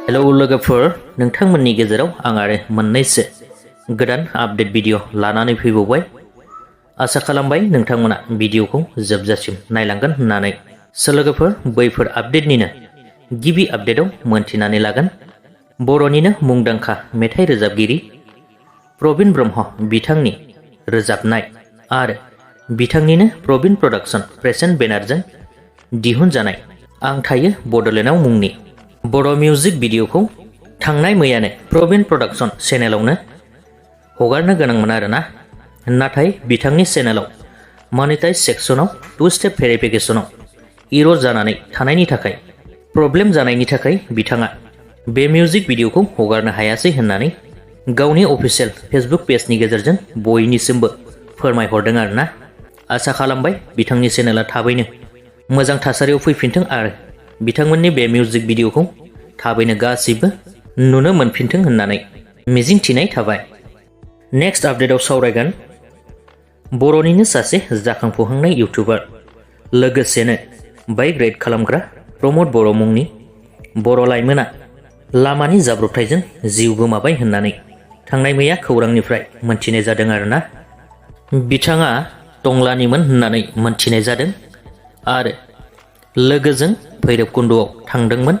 Hello लोगोफोर नोंथांमोननि गेजेराव आं आरो मोननैसो गोदान आपडेट भिडिअ लानानै फैबावबाय आसा खालामबाय नोंथांमोना भिडिअखौ जोबजासिम नायलांगोन होननानै लोगोफोर बैफोर आपडेटनिनो गिबि आपडेटआव मोनथिनानै लागोन बर'निनो मुंदांखा मेथाइ रोजाबगिरि प्रबिन ब्रह्म बिथांनि रोजाबनाय आरो बिथांनिनो प्रबिन प्रडाक्शन प्रेजेन्ट बेनारजों दिहुनजानाय आं थायो बड'लेण्डआव मुंनि बर' मिउजिक भिडिअखौ थांनाय मैयानो प्रबिन प्रडाक्शन चेनेलावनो हगारनो गोनांमोन आरोना नाथाय बिथांनि चेनेलाव मनिटाइज सेक्सनाव 2 स्टेप भेरिफिकेशनाव इरर जानानै थानायनि थाखाय प्रब्लेम जानायनि थाखाय बिथाङा बे मिउजिक भिडिअखौ हगारनो हायासै होननानै गावनि अफिशियेल फेसबुक पेजनि गेजेरजों बयनिसिमबो फोरमायहरदों आरोना आसा खालामबाय बिथांनि चेनेला थाबैनो मोजां थासारियाव फैफिनथों आरो बिथांमोननि बे मिउजिक भिडिअखौ थाबैनो गासिबो नुनो मोनफिनथों होननानै मिजिंथिनाय थाबाय। नेक्स्ट आपडेटआव सावरायगोन बर'निनो सासे जाखांफुहांनाय इउटुबार लोगोसेनो बाइक राइड खालामग्रा प्रमद बर' मुंनि बर' लाइमोना लामानि जाब्रबथायजों जिउ गोमाबाय होननानै थांनाय मैया खौरांनिफ्राय मोनथिनाय जादों आरोना बिथाङा टंलानिमोन होननानै मोनथिनाय जादों आरो लोगोजों भैरबकुन्द'आव थांदोंमोन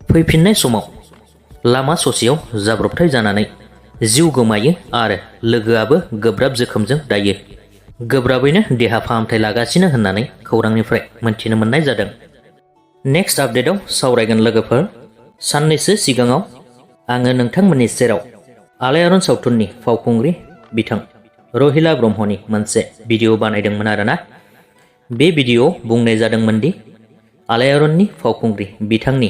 फैफिननाय समाव लामा ससेयाव जाब्रबथाय जानानै जिउ गोमायो आरो लोगोआबो गोब्राब जोखोमजों दायो गोब्राबैनो देहा फाहामथाय लागासिनो होननानै खौरांनिफ्राय मोनथिनो मोननाय जादों। नेक्स्ट आपडेटआव सावरायगोन लोगोफोर साननैसो सिगाङाव आङो नोंथांमोननि सेराव आलायारन सावथुननि फावखुंग्रि बिथां रहिला ब्रह्मनि मोनसे भिडिअ बानायदोंमोन आरोना बे भिडिअ बुंनाय जादोंमोन दि आलायारननि फावखुंग्रि बिथांनि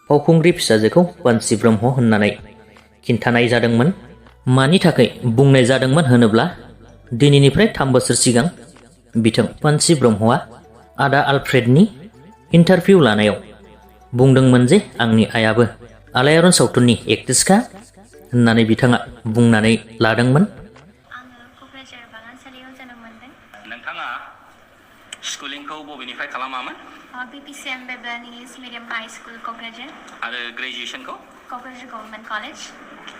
फावखुंग्रि फिसाजोखौ पान्सि ब्रह्म होननानै खिन्थानाय जादोंमोन मानि थाखाय बुंनाय जादोंमोन होनोब्ला दिनैनिफ्राय 3 बोसोर सिगां बिथां पान्सि ब्रह्मआ आदा आलफ्रेडनि इन्टारभिउ लानायाव बुंदोंमोन जे आंनि आइयाबो आलायारन सावथुननि एक्ट्रेसखा होननानै बिथाङा बुंनानै लादोंमोन। नोंथाङा स्कुलिंखौ बबेनिफ्राय खालामामोन? BPCM बेबलान English medium high school Kokrajhar आरो ग्रेजुएशनखौ क'क्राझार गभर्नमेन्ट कलेज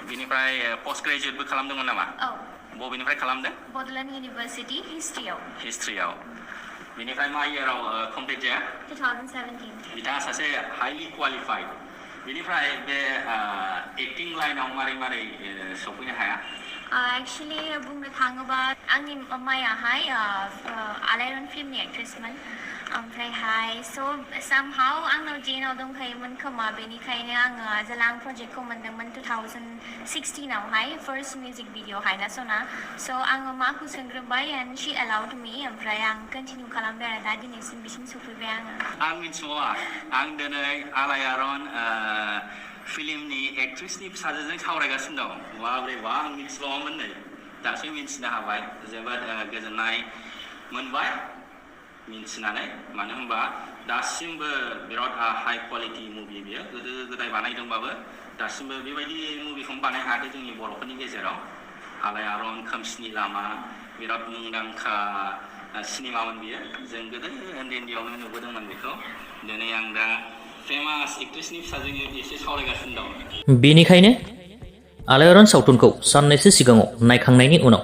बिनिफ्राय पोस्ट ग्रेजुएटबो खालामदोंमोन नामा? औ बबेनिफ्राय खालामदों? बड'लेण्ड इउनिभार्सिटी हिस्ट्रियाव बिनिफ्राय मा इयाराव कमप्लिट जाया? 2017 बिथाङा सासे हाइलि क्वालिफाइड बिनिफ्राय बे एक्टिं लाइनाव मारै सफैनो हाया? एक्चुअली बुंनो थाङोबा आंनि मायाहाय आलायारन फिल्मनि एक्ट्रेसमोन ओमफ्रायहाय स' सामहाव आंनाव जेनाव दंखायोमोन खोमा बेनिखायनो आङो जेला आं प्रजेक्टखौ मोनदोंमोन 2016 आवहाय फार्स्ट मिउजिक भिडिअहाय ना सना स' आङो माखौ सोंग्रोबाय एन्ड शी एलाउड मी ओमफ्राय आं कन्टिनिउ खालामबाय आरो दा दिनैसिम बिसिम सफैबाय आं मिथिबावा आं दिनै आलायारन फिल्मनि एक्ट्रेसनि फिसाजोजों सावरायगासिनो दं माब्रै बा आं मिथिबावामोन नै दासो मिथिनो हाबाय जोबोद गोजोननाय मोनबाय मिथिनानै मानो होनबा दासिमबो बिराद हाई क्वालिटी मुभि बियो गोदो गोदाय बानायदोंबाबो दासिमबो बेबायदि मुभिखौनो बानायनो हायाखै जोंनि बर'फोरनि गेजेराव आलायारन खोमसिनि लामा बिराद मुंदांखा सिनेमामोन बियो जों गोदो उन्दैयावनो नुबोदोंमोन बेखौ दिनै आं दा फेमास एक्ट्रेसनि फिसाजों एसे सावरायगासिनो दं। बेनिखायनो आलायारन सावथुनखौ साननैसो सिगाङाव नायखांनायनि उनाव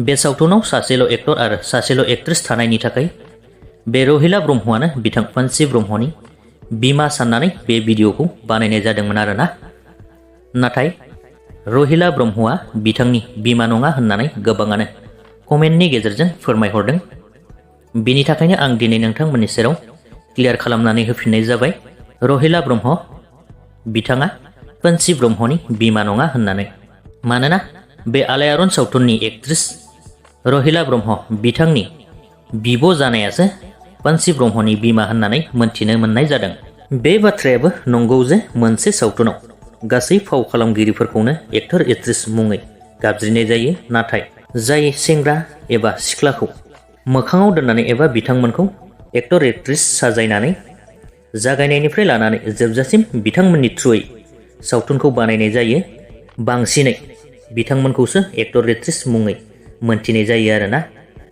बे सावथुनाव सासेल' एक्टर आरो सासेल' एक्ट्रेस थानायनि थाखाय बे रहिला ब्रह्मआनो बिथां पान्सि ब्रह्मनि बिमा साननानै बे भिडिअखौ बानायनाय जादोंमोन आरोना नाथाय रहिला ब्रह्मआ बिथांनि बिमा नङा होननानै गोबाङानो कमेन्टनि गेजेरजों फोरमायहरदों बिनि थाखायनो आं दिनै नोंथांमोननि सेराव क्लियार खालामनानै होफिननाय जाबाय रहिला ब्रह्म बिथाङा पान्सि ब्रह्मनि बिमा नङा होननानै मानोना बे आलायारन सावथुननि एक्ट्रेस रहिला ब्रह्म बिथांनि बिब' जानायासो पान्सि ब्रह्मनि बिमा होननानै मोनथिनो मोननाय जादों। बे बाथ्रायाबो नंगौ जे मोनसे सावथुनाव गासै फाव खालामगिरिफोरखौनो एक्टर एक्ट्रेस मुङै गाबज्रिनाय जायो नाथाय जाय सेंग्रा एबा सिख्लाखौ मोखाङाव दोननानै एबा बिथांमोनखौ एक्टर एक्ट्रेस साजायनानै जागायनायनिफ्राय लानानै जोबजासिम बिथांमोननि थ्रुयै सावथुनखौ बानायनाय जायो बांसिनै बिथांमोनखौसो एक्टर एक्ट्रेस मुङै मोनथिनाय जायो आरोना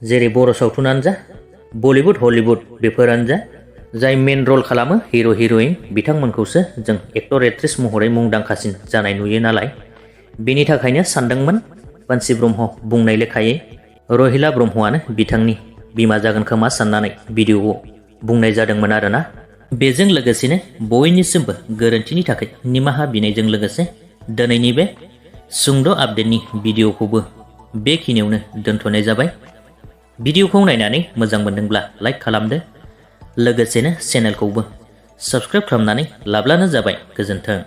जेरै बर' सावथुनानो जा बलिउड हलिउड बेफोरानो जा जाय मेन रल खालामो हिरो हिरोइन बिथांमोनखौसो जों एक्टर एक्ट्रेस महरै मुंदांखासिन जानाय नुयो नालाय बेनि थाखायनो सानदोंमोन पान्सि ब्रह्म बुंनाय लेखायै रहिला ब्रह्मआनो बिथांनि बिमा जागोन खोमा साननानै भिडिअ'आव बुंनाय जादोंमोन आरोना। बेजों लोगोसेनो बयनिसिमबो गोरोन्थिनि थाखाय निमाहा बिनायजों लोगोसे दिनैनि बे सुंद' आपडेटनि भिडिअ'खौबो बेखिनियावनो दोनथ'नाय जाबाय। भिडिअ'खौ नायनानै मोजां मोनदोंब्ला लाइक खालामदो, लोगोसेनो चेनेलखौबो साबस्क्राइब खालामनानै लाब्लानो जाबाय। गोजोन्थों।